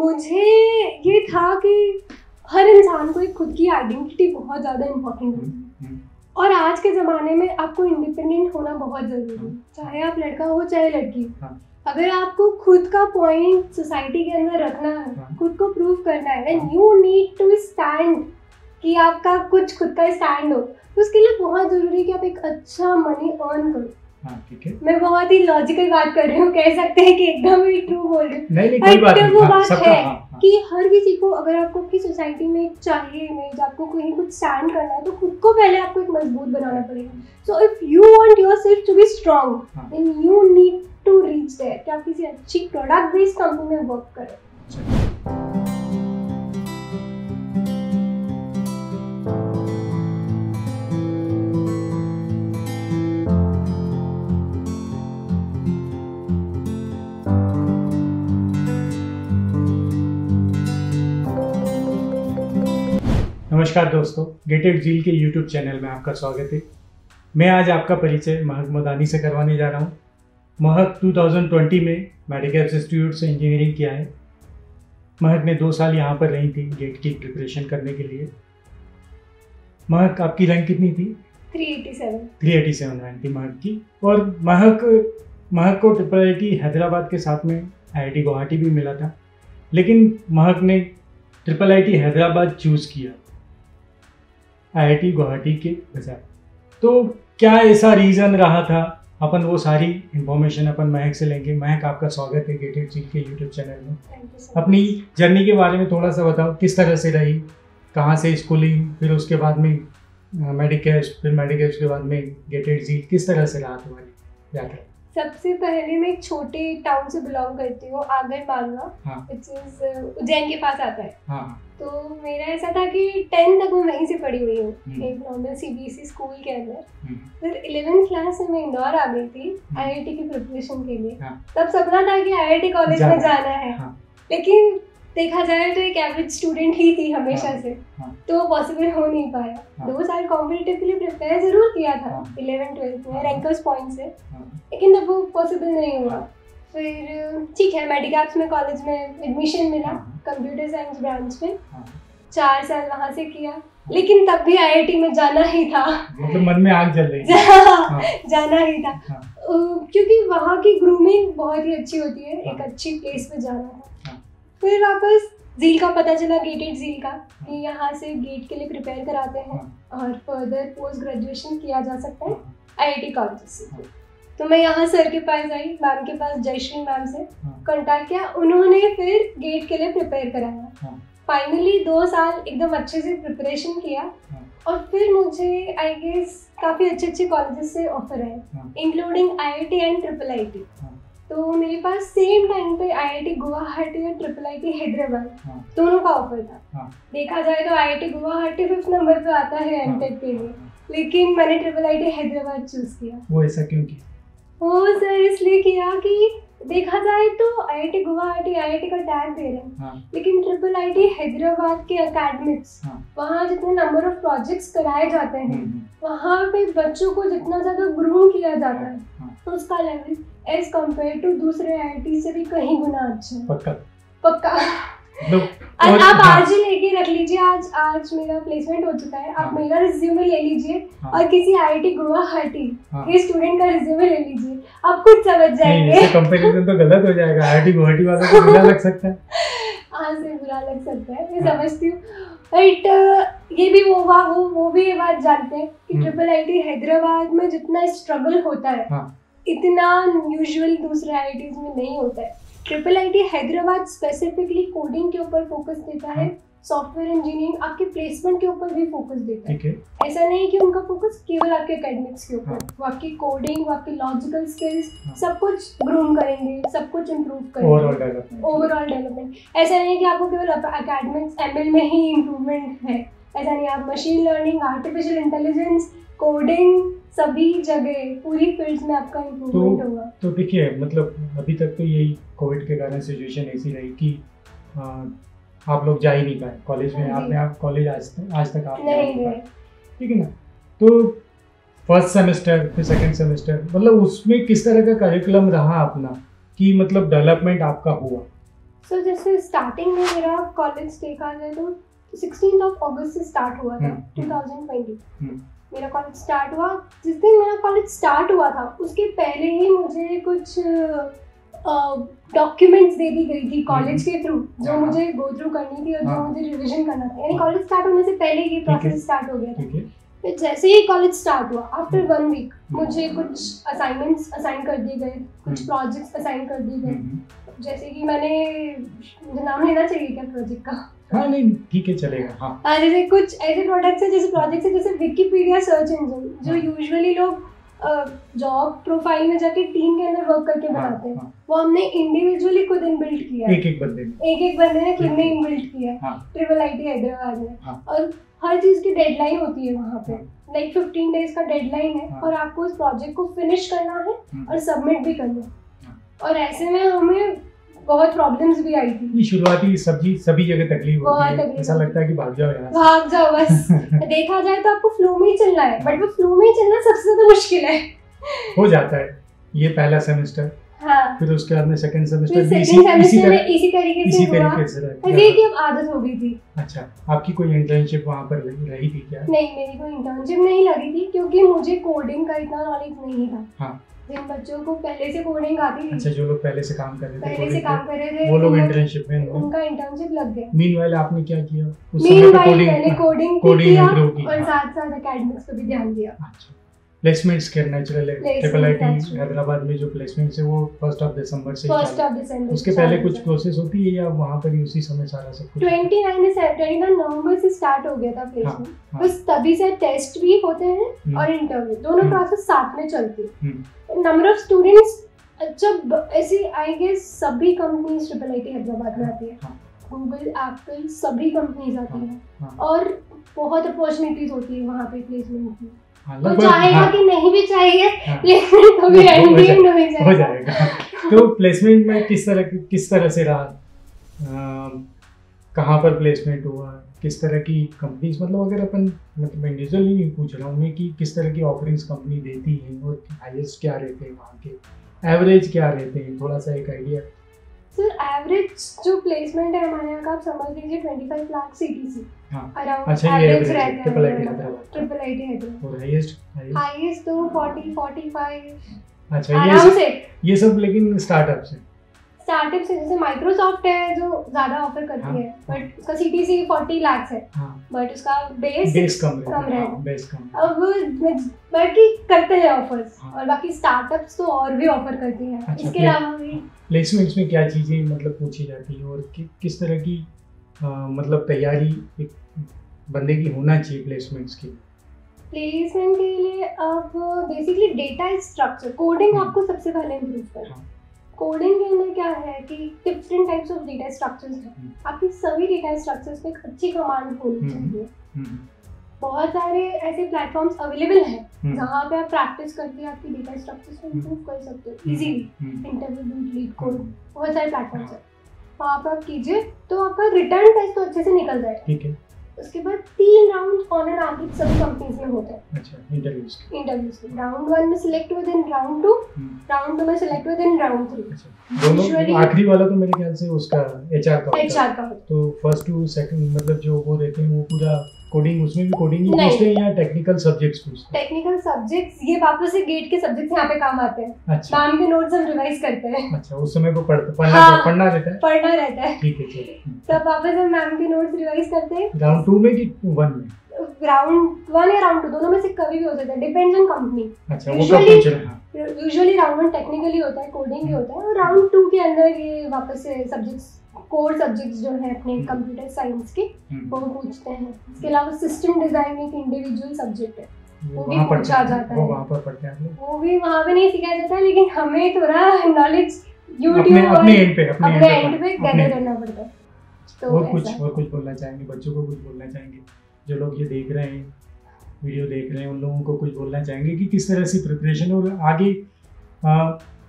मुझे ये था कि हर इंसान को एक खुद की आइडेंटिटी बहुत ज़्यादा इम्पोर्टेंट होती है और आज के ज़माने में आपको इंडिपेंडेंट होना बहुत ज़रूरी है, चाहे आप लड़का हो चाहे लड़की। अगर आपको खुद का पॉइंट सोसाइटी के अंदर रखना है, खुद को प्रूव करना है, and you need to stand, कि आपका कुछ खुद का स्टैंड हो, तो उसके लिए बहुत ज़रूरी है कि आप एक अच्छा मनी अर्न करो। ठीक है। मैं बहुत ही लॉजिकल बात कर रही हूँ, कह सकते हैं कि एकदम ही ट्रू बोल रही हूँ। नहीं, कोई बात नहीं। वो बात है कि हर किसी को, अगर आपको आपकी सोसाइटी में चाहिए इमेज, आपको कहीं कुछ स्टैंड करना है, तो खुद को पहले आपको एक मजबूत बनाना पड़ेगा। So if you want yourself to be strong, then you need to reach there कि आप किसी अच्छी प्रोडक्ट बेस्ड कंपनी में वर्क करें। नमस्कार दोस्तों, गेटेड झील के YouTube चैनल में आपका स्वागत है। मैं आज आपका परिचय महक मदानी से करवाने जा रहा हूँ। महक 2020 में मेडिकैप्स इंस्टीट्यूट से इंजीनियरिंग किया है। महक ने 2 साल यहाँ पर रही थी गेट की प्रिपरेशन करने के लिए। महक, आपकी रैंक कितनी थी? 387 रैंक थी महक की। और महक को IIIT हैदराबाद के साथ में IIT गुवाहाटी भी मिला था, लेकिन महक ने IIIT हैदराबाद चूज़ किया IIT गुवाहाटी के बजाय। तो क्या ऐसा रीज़न रहा था? अपन वो सारी इंफॉर्मेशन अपन महक से लेंगे। महक, आपका स्वागत है गेटेड झील के YouTube चैनल में। अपनी जर्नी के बारे में थोड़ा सा बताओ, किस तरह से रही, कहाँ से स्कूलिंग, फिर उसके बाद में मेडिकैप्स, फिर मेडिकैप्स के बाद में गेटेड झील, किस तरह से रहा तुम्हारी यात्रा? सबसे पहले मैं एक छोटे टाउन से बिलोंग करती हूँ, आगर मालवा, उज्जैन के पास आता है। तो मेरा ऐसा था कि 10th तक मैं वहीं से पढ़ी हुई हूँ, एक नॉर्मल CBSE स्कूल के अंदर। फिर 11th क्लास में मैं इंदौर आ गई थी IIT की प्रिपरेशन के लिए। तब सपना था कि IIT कॉलेज में जाना है, लेकिन देखा जाए तो एक एवरेज स्टूडेंट ही थी हमेशा से, तो पॉसिबल हो नहीं पाया। 2 साल कॉम्पिटिटिव के लिए प्रिपेयर जरूर किया था 11th-12th में रैंकर्स पॉइंट से, लेकिन तब वो पॉसिबल नहीं हुआ। फिर ठीक है, मेडिकैप्स में कॉलेज में एडमिशन मिला कंप्यूटर साइंस ब्रांच में, 4 साल वहाँ से किया, लेकिन तब भी IIT में जाना ही था। मतलब मन में आग जल रही थी। जाना ही था, क्योंकि वहाँ की ग्रूमिंग बहुत ही अच्छी होती है, एक अच्छी प्लेस पे जाना था। फिर वापस झील का पता चला, गेटेड झील का, कि यहाँ से गेट के लिए प्रिपेयर कराते हैं और फर्दर पोस्ट ग्रेजुएशन किया जा सकता है IIT कॉलेज से। तो मैं यहाँ सर के पास आई, मैम के पास, जयश्री मैम से कांटेक्ट किया। उन्होंने फिर गेट के लिए प्रिपेयर कराया। फाइनली 2 साल एकदम अच्छे से प्रिपरेशन किया और फिर मुझे आई गेस काफ़ी अच्छे कॉलेजेस से ऑफर आए, इंक्लूडिंग IIT एंड IIIT। तो मेरे पास सेम टाइम पे IIT गुवाहाटी और IIIT हैदराबाद दोनों का ऑफर था। देखा जाए तो IIT गुवाहाटी 5th नंबर पे आता है MTech के लिए, लेकिन मैंने IIIT हैदराबाद चूज किया। वो ऐसा क्यों किया? वो सर इसलिए किया कि देखा जाए तो IIT गुवाहाटी IIT का टैग दे रहे हैं, लेकिन IIIT हैदराबाद के एकेडमिक्स, वहाँ जितने नंबर ऑफ प्रोजेक्ट्स कराए जाते हैं, वहाँ पे बच्चों को जितना ज़्यादा ग्रूम किया जाता है, तो उसका लेवल एज कम्पेयर टू दूसरे IIT से भी कहीं गुना अच्छा है। पक्का। आप आज ही लेके रख लीजिए, आज मेरा प्लेसमेंट हो चुका है। आप मेरा रिज्यूमे ले लीजिए और किसी IIT गुवाहाटी के स्टूडेंट का रिज्यूमे ले लीजिए, आप खुद समझ जाएंगे। कंपैरिजन तो गलत हो जाएगा, IIT गुवाहाटी वाला को बुरा लग सकता है। हाँ, से बुरा लग सकता है, मैं समझती हूँ, बट ये भी वो भी ये बात जानते हैं कि IIIT हैदराबाद में जितना स्ट्रगल होता है, इतना यूजुअल दूसरे IITs में नहीं होता है। IIIT हैदराबाद स्पेसिफिकली कोडिंग के ऊपर फोकस देता है, सॉफ्टवेयर इंजीनियरिंग, आपके प्लेसमेंट के ऊपर भी फोकस देता है। ऐसा नहीं कि उनका फोकस केवल आपके एकेडमिक्स के ऊपर, वो आपकी कोडिंग, वो आपकी लॉजिकल स्किल्स, सब कुछ ग्रूम करेंगे, सब कुछ इम्प्रूव करेंगे, ओवरऑल डेवलपमेंट। ऐसा नहीं है कि आपको केवल एकेडमिक्स ML में ही इम्प्रूवमेंट है, ऐसा नहीं। आप machine learning, artificial intelligence, coding, सभी जगह पूरी फील्ड्स में आपका इम्प्रूवमेंट होगा। तो देखिए, मतलब अभी तक तो यही कोविड के कारण सिचुएशन ऐसी रही कि आप लोग जा ही नहीं पाए कॉलेज में। आप कॉलेज आज तक आप नहीं गए, ठीक है ना? तो फर्स्ट सेमेस्टर, फिर सेकंड सेमेस्टर, मतलब उसमें किस तरह का करिकुलम रहा अपना, कि मतलब डेवलपमेंट आपका हुआ? सो जैसे स्टार्टिंग में मेरा कॉलेज देखा जाए तो 16 अगस्त से स्टार्ट हुआ था 2020। मेरा कॉलेज स्टार्ट हुआ, जिस दिन मेरा कॉलेज स्टार्ट हुआ था उसके पहले ही मुझे कुछ डॉक्यूमेंट्स दे दी गई थी कॉलेज के थ्रू, जो मुझे गो थ्रू करनी थी और जो मुझे रिवीजन करना था। यानी कॉलेज स्टार्ट होने से पहले ये प्रोसेस स्टार्ट हो गया था। फिर जैसे ही कॉलेज स्टार्ट हुआ, आफ्टर 1 वीक मुझे कुछ असाइनमेंट्स असाइन कर दिए गए, कुछ प्रोजेक्ट्स असाइन कर दिए गए। जैसे कि मुझे नाम लेना चाहिए क्या प्रोजेक्ट का? हाँ नहीं ठीक है चलेगा। हाँ जैसे कुछ ऐसे प्रोडक्ट्स हैं, जैसे प्रोजेक्ट्स है जैसे विकिपीडिया सर्च इंजन, जो यूजुअली लोग जॉब प्रोफाइल में जाके टीम के अंदर वर्क करके बनाते हैं, वो हमने इंडिविजुअली खुद इनबिल्ट किया है। एक बंदे ने खुद ने इनबिल्ट किया है IIIT हैदराबाद में। और हर चीज़ की डेडलाइन होती है वहाँ पे, लाइक 15 डेज का डेडलाइन है और आपको उस प्रोजेक्ट को फिनिश करना है और सबमिट भी करना है। और ऐसे में हमें बहुत प्रॉब्लम्स भी आई थी। शुरुआती सभी जगह तकलीफ होती है, ऐसा लगता है कि भाग जाओ यहाँ, भाग जाओ बस। देखा जाए तो आपको फ्लो में ही चलना है, बट वो फ्लो में ही चलना सबसे ज्यादा मुश्किल है। हो जाता है ये पहला सेमेस्टर, हाँ, फिर उसके बाद में सेकंड सेमेस्टर भी इसी तरीके से हुआ। ये कि अब आदत हो गई थी। अच्छा, आपकी कोई इंटर्नशिप वहाँ पर रही थी क्या? नहीं, मेरी कोई इंटर्नशिप नहीं लगी थी क्योंकि मुझे कोडिंग का इतना नॉलेज नहीं था। हाँ, जिन बच्चों को पहले से कोडिंग आती थी, अच्छा, जो लोग पहले से काम कर रहे थे वो लोग इंटर्नशिप में उनका इंटर्नशिप लग गया। मीनवाइल आपने क्या किया? मैंने कोडिंग किया और साथ साथ एकेडमिक्स पे भी ध्यान दिया। अच्छा, प्लेसमेंट्स के नेचुरल है IIIT हैदराबाद में जो प्लेसमेंट्स है वो 1 दिसंबर से उसके पहले कुछ प्रोसेस होती है या वहाँ पर ही उसी समय सारा सब कुछ? 29 नवंबर से स्टार्ट हो गया था प्लेसमेंट। बस तभी से टेस्ट भी होते हैं और इंटरव्यू, दोनों प्रोसेस साथ में चलती है। नंबर ऑफ स्टूडेंट्स, जब ऐसी आई गेस सभी कंपनीज IIIT हैदराबाद में आती है, गूगल, एप्पल, सभी कंपनीज आती हैं और बहुत अपॉर्चुनिटीज होती है वहाँ पे प्लेसमेंट की। तो चाहेगा कि नहीं भी चाहिए, लेकिन कभी एंड हो जाएगा। तो प्लेसमेंट में किस तरह से रहा, कहाँ पर प्लेसमेंट हुआ, किस तरह की कंपनीज, मतलब अगर अपन मतलब इंडिविजुअली पूछ रहा हूँ मैं कि किस तरह की ऑफरिंग्स कंपनी देती है और हाईएस्ट क्या रहते हैं वहाँ के, एवरेज क्या रहते हैं, थोड़ा सा एक आइडिया। सर एवरेज जो प्लेसमेंट है हमारे यहाँ का, आप समझ लीजिए 25 लाख CTC अराउंड एवरेज रहता है IIIT हैदराबाद। और हाईएस्ट तो 40-45। अच्छा, ये सब लेकिन स्टार्टअप से जैसे माइक्रोसॉफ्ट है जो ज्यादा ऑफर करती है, बट उसका CTC 40 लाख है, बट उसका बेस कम रहता है। अब बाकी करते हैं ऑफर्स, और बाकी स्टार्टअप्स तो और भी ऑफर करती हैं। अच्छा, इसके अलावा भी प्लेसमेंट्स में क्या चीजें मतलब पूछी जाती है और किस तरह की मतलब तैयारी एक बंदे की होना चाहिए प्लेसमेंट्स की? प्लेसमेंट के लिए आप बेसिकली डेटा स्ट्रक्चर, कोडिंग आपको सबसे पहले इम्प्रूव करना। कोडिंग के अंदर क्या है कि different types of data structures हैं, आपकी सभी डेटा स्ट्रक्चर्स में एक अच्छी कमांड होनी चाहिए। बहुत सारे ऐसे प्लेटफॉर्म्स अवेलेबल हैं जहाँ पे आप प्रैक्टिस करके आपकी डेटा स्ट्रक्चर्स को इम्प्रूव कर सकते हो इजीली। इंटरव्यू, लीड कोड, बहुत सारे प्लेटफॉर्म्स हैं, वहाँ पर आप कीजिए तो आपका रिटर्न टेस्ट तो अच्छे से निकल जाए। ठीक है। उसके बाद 3 राउंड ऑन एन एवरेज सभी कंपनीज में होते हैं। अच्छा, इंटरव्यूज राउंड 1 में सिलेक्ट हुए, देन राउंड 2, राउंड 2 में सिलेक्ट हुए, देन राउंड 3। अच्छा, दोनों आखिरी वाला तो मेरे ख्याल से उसका HR का होता है। तो फर्स्ट टू सेकंड मतलब जो वो रहते हैं वो पूरा कोडिंग, उसमें भी कोडिंग ही पूछते हैं या टेक्निकल सब्जेक्ट्स पूछते हैं? टेक्निकल सब्जेक्ट्स ये वापस से गेट के सब्जेक्ट्स यहाँ पे काम आते हैं। अच्छा, मैम के नोट्स हम रिवाइज करते हैं। अच्छा, उस समय को पढ़ना रहता है। ठीक है, चलिए। तब वापस हम मैम के नोट्स रिवाइज करते हैं। राउंड 2 में कि 1 में? राउंड 1 या राउंड 2 दोनों में से कभी भी हो सकता है, डिपेंड्स ऑन कंपनी। अच्छा, वो कब पूछ रहा है? यूजुअली राउंड 1 टेक्निकली होता है, कोडिंग भी होता है, और राउंड 2 के अंदर ये वापस से सब्जेक्ट्स, कोर सब्जेक्ट्स जो है अपने कंप्यूटर साइंस के, वो पूछते हैं। इसके अलावा सिस्टम डिजाइन एक इंडिविजुअल सब्जेक्ट है, वो भी पूछा जाता है। वो वहाँ पर पढ़ते हैं, वो भी वहाँ पे नहीं सिखाया जाता है, लेकिन हमें थोड़ा नॉलेज यूट्यूब अपने एंड पे गैदर करना पड़ता है। तो और कुछ बोलना चाहेंगे, बच्चों को कुछ बोलना चाहेंगे, जो लोग ये देख रहे हैं, वीडियो देख रहे हैं, उन लोगों को कुछ बोलना चाहेंगे कि किस तरह से प्रिपरेशन और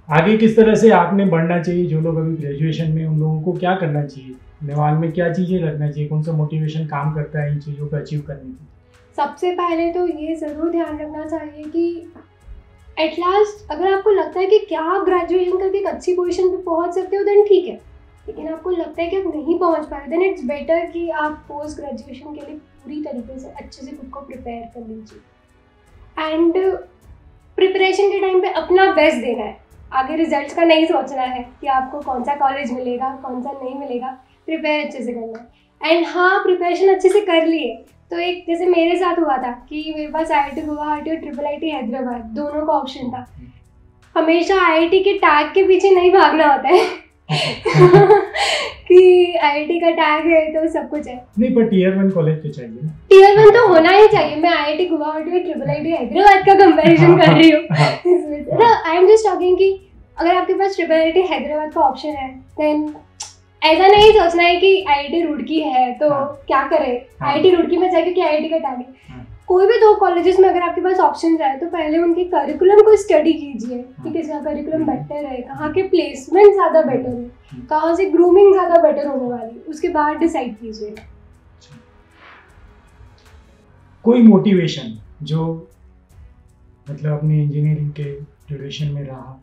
आगे किस तरह से आपने बढ़ना चाहिए? जो लोग अभी ग्रेजुएशन में, उन लोगों को क्या करना चाहिए, दिमाग में क्या चीज़ें रखना चाहिए, कौन सा मोटिवेशन काम करता है इन चीज़ों को अचीव करने की? सबसे पहले तो ये ज़रूर ध्यान रखना चाहिए कि एट लास्ट अगर आपको लगता है कि क्या आप ग्रेजुएशन करके एक अच्छी पोजीशन पे पहुंच सकते हो, देन ठीक है, लेकिन आपको लगता है कि आप नहीं पहुंच पा रहे, देन इट्स बेटर कि आप पोस्ट ग्रेजुएशन के लिए पूरी तरीके से अच्छे से खुद को प्रिपेयर कर लीजिए। एंड प्रिपरेशन के टाइम पे अपना बेस्ट देना है, आगे रिजल्ट्स का नहीं सोचना है कि आपको कौन सा कॉलेज मिलेगा कौन सा नहीं मिलेगा, प्रिपेयर अच्छे से करना है। एंड हाँ, प्रिपरेशन अच्छे से कर लिए तो एक जैसे मेरे साथ हुआ था कि मेरे पास IIT गुवाहाटी और IIIT हैदराबाद दोनों का ऑप्शन था। हमेशा IIT के टैग के पीछे नहीं भागना होता है कि IIT का टैग है तो सब कुछ है, नहीं, पर Tier 1 कॉलेज तो चाहिए ना। Tier 1 तो होना ही चाहिए। मैं IIT गुवाहाटी और IIIT हैदराबाद का कंपैरिजन कर रही हूँ। आई एम जस्ट टॉकिंग कि अगर आपके पास IIIT हैदराबाद का ऑप्शन है देन ऐसा नहीं सोचना है कि IIT रुड़की है तो क्या करें, IIT रुड़की में जाए क्योंकि IIT का टैग है। कोई भी 2 कॉलेजेस में अगर आपके पास ऑप्शन जाए तो पहले उनके करिकुलम को स्टडी कीजिए कि किसका करिकुलम बेटर है, कहाँ के प्लेसमेंट ज़्यादा बेटर है, कहाँ से ग्रूमिंग ज़्यादा बेटर होने वाली है, उसके बाद डिसाइड कीजिए। कोई मोटिवेशन जो मतलब अपने इंजीनियरिंग के ड्यूरेशन में रहा,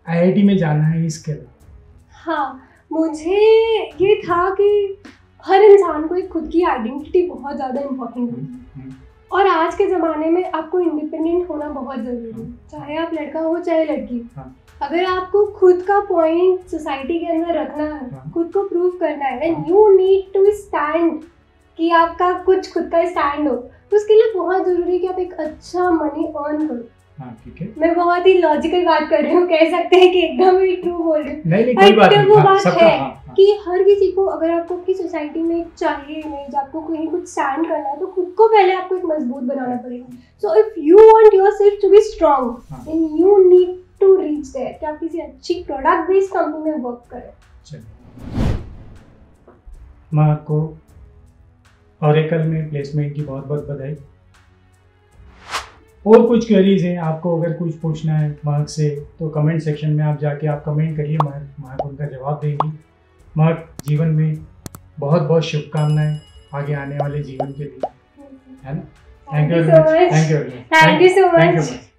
IIT में जाना है इसके अलावा? हाँ, मुझे ये था कि हर इंसान को एक खुद की आइडेंटिटी बहुत ज़्यादा इम्पोर्टेंट होती है और आज के ज़माने में आपको इंडिपेंडेंट होना बहुत ज़रूरी है, चाहे आप लड़का हो चाहे लड़की। अगर आपको खुद का पॉइंट सोसाइटी के अंदर रखना है, खुद को प्रूव करना है, then you need to stand, कि आपका कुछ खुद का स्टैंड हो, तो उसके लिए बहुत ज़रूरी है कि आप एक अच्छा मनी अर्न करो। ठीक है, मैं बहुत ही लॉजिकल बात कर रही हूँ, कह सकते हैं कि एकदम ही ट्रू बोल रही हूँ, नहीं, कोई बात नहीं, वो बात है कि हर किसी को अगर आपको आपकी सोसाइटी में चाहिए इमेज, आपको कहीं कुछ स्टैंड करना है तो खुद को पहले आपको एक मजबूत बनाना पड़ेगा। So if you want yourself to be strong then you need to reach there कि आप किसी अच्छी प्रोडक्ट बेस्ड कंपनी में वर्क करें। मैं आपको ऑरेकल में प्लेसमेंट की बहुत बहुत बधाई। और कुछ क्वेरीज हैं आपको, अगर कुछ पूछना है महक से तो कमेंट सेक्शन में आप जाके आप कमेंट करिए, महक उनका जवाब देंगी। महक, जीवन में बहुत बहुत शुभकामनाएं आगे आने वाले जीवन के लिए, है ना। Thank you so much.